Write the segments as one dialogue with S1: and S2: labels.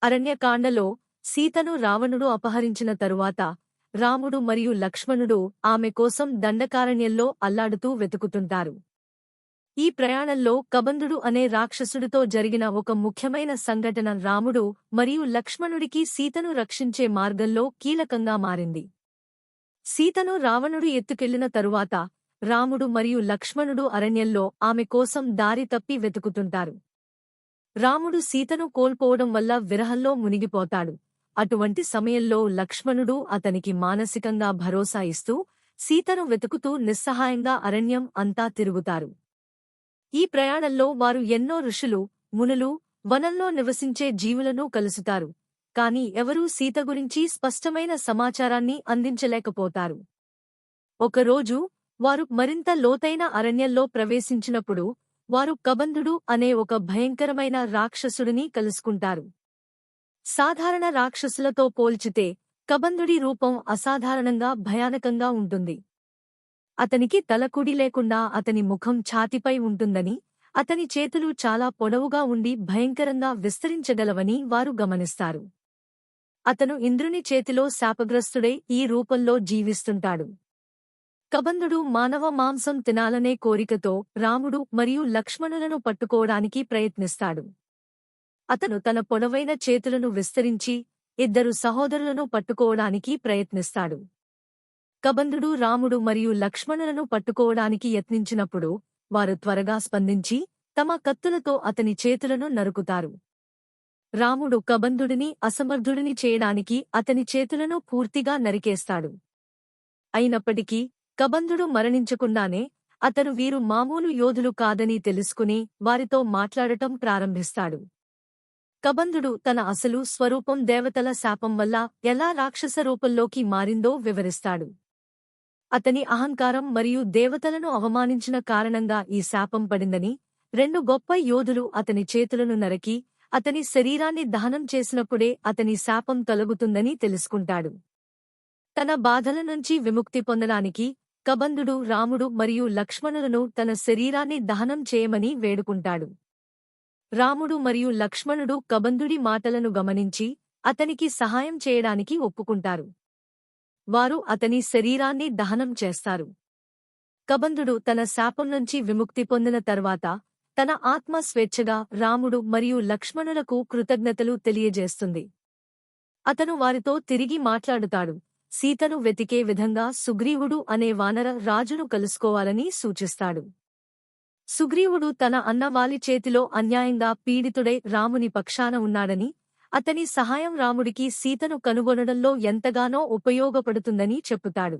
S1: అరణ్యకాండలో సీతను రావణుడు అపహరించిన తరువాత రాముడు మరియు లక్ష్మణుడు ఆమె కోసం దండకారణ్యంలో అల్లాడుతూ వెతుకుతుంటారు. ఈ ప్రయాణంలో కబంధుడు అనే రాక్షసుడితో జరిగిన ఒక ముఖ్యమైన సంఘటన రాముడు మరియు లక్ష్మణుడికి సీతను రక్షించే మార్గంలో కీలకంగా మారింది. సీతను రావణుడు ఎత్తుకెళ్లిన తరువాత రాముడు మరియు లక్ష్మణుడు అరణ్యంలో ఆమె కోసం దారి తప్పి వెతుకుతుంటారు. రాముడు సీతను కోల్పోవడం వల్ల విరహంలో మునిగిపోతాడు. అటువంటి సమయంలో లక్ష్మణుడు అతనికి మానసికంగా భరోసా ఇస్తూ సీతను వెతుకుతూ నిస్సహాయంగా అరణ్యం అంతా తిరుగుతారు. ఈ ప్రయాణంలో వారు ఎన్నో ఋషులు, మునులు, వనంలో నివసించే జీవులను కలుసుతారు. కాని ఎవరూ సీత గురించి స్పష్టమైన సమాచారాన్ని అందించలేకపోతారు. ఒకరోజు వారు మరింత లోతైన అరణ్యంలో ప్రవేశించినప్పుడు వారు కబంధుడు అనే ఒక భయంకరమైన రాక్షసుడిని కలుసుకుంటారు. సాధారణ రాక్షసులతో పోల్చితే కబంధుడి రూపం అసాధారణంగా భయానకంగా ఉంటుంది. అతనికి తలకుడి లేకుండా అతని ముఖం ఛాతిపై ఉంటుందని, అతని చేతులు చాలా పొడవుగా ఉండి భయంకరంగా విస్తరించగలవని వారు గమనిస్తారు. అతను ఇంద్రుని చేతిలో శాపగ్రస్తుడై ఈ రూపంలో జీవిస్తుంటాడు. కబంధుడు మానవ మాంసం తినాలనే కోరికతో రాముడు మరియు లక్ష్మణులను పట్టుకోవడానికి ప్రయత్నిస్తాడు. అతను తన పొడవైన చేతులను విస్తరించి ఇద్దరు సహోదరులను పట్టుకోవడానికి ప్రయత్నిస్తాడు. కబంధుడు రాముడు మరియు లక్ష్మణులను పట్టుకోవడానికి యత్నించినప్పుడు వారు త్వరగా స్పందించి తమ కత్తులతో అతని చేతులను నరుకుతారు. రాముడు కబంధుడిని అసమర్థుడిని చేయడానికి అతని చేతులను పూర్తిగా నరికేస్తాడు. అయినప్పటికీ కబంధుడు మరణించకుండానే అతను వీరు మామూలు యోధులు కాదని తెలుసుకుని వారితో మాట్లాడటం ప్రారంభిస్తాడు. కబంధుడు తన అసలు స్వరూపం దేవతల శాపం వల్ల ఎలా రాక్షస రూపంలోకి మారిందో వివరిస్తాడు. అతని అహంకారం మరియు దేవతలను అవమానించిన కారణంగా ఈ శాపం పడిందని, రెండు గొప్ప యోధులు అతని చేతులను నరికి అతని శరీరాన్ని దహనం చేసినప్పుడే అతని శాపం తొలగుతుందని తెలుసుకుంటాడు. తన బాధల నుంచి విముక్తి పొందడానికి కబంధుడు రాముడు మరియు లక్ష్మణులను తన శరీరాన్ని దహనం చేయమని వేడుకుంటాడు. రాముడు మరియు లక్ష్మణుడు కబంధుడి మాటలను గమనించి అతనికి సహాయం చేయడానికి ఒప్పుకుంటారు. వారు అతని శరీరాన్ని దహనం చేస్తారు. కబంధుడు తన శాపం నుంచి విముక్తి పొందిన తర్వాత తన ఆత్మ స్వేచ్ఛగా రాముడు మరియు లక్ష్మణులకు కృతజ్ఞతలు తెలియజేస్తుంది. అతను వారితో తిరిగి మాట్లాడుతాడు. సీతను వెతికే విధంగా సుగ్రీవుడు అనే వానర రాజును కలుసుకోవాలని సూచిస్తాడు. సుగ్రీవుడు తన అన్నవాలి చేతిలో అన్యాయంగా పీడితుడై రాముని పక్షాన ఉన్నాడని, అతని సహాయం రాముడికి సీతను కనుగొనడంలో ఎంతగానో ఉపయోగపడుతుందని చెప్పుతాడు.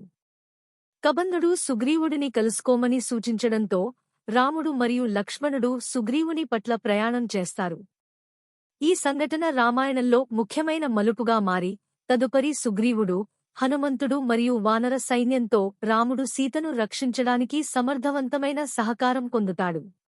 S1: కబంధుడు సుగ్రీవుడిని కలుసుకోమని సూచించడంతో రాముడు మరియు లక్ష్మణుడు సుగ్రీవుని పట్ల ప్రయాణం చేస్తారు. ఈ సంఘటన రామాయణంలో ముఖ్యమైన మలుపుగా మారి తదుపరి సుగ్రీవుడు, హనుమంతుడు మరియు వానర సైన్యంతో రాముడు సీతను రక్షించడానికి సమర్థవంతమైన సహకారం పొందుతాడు.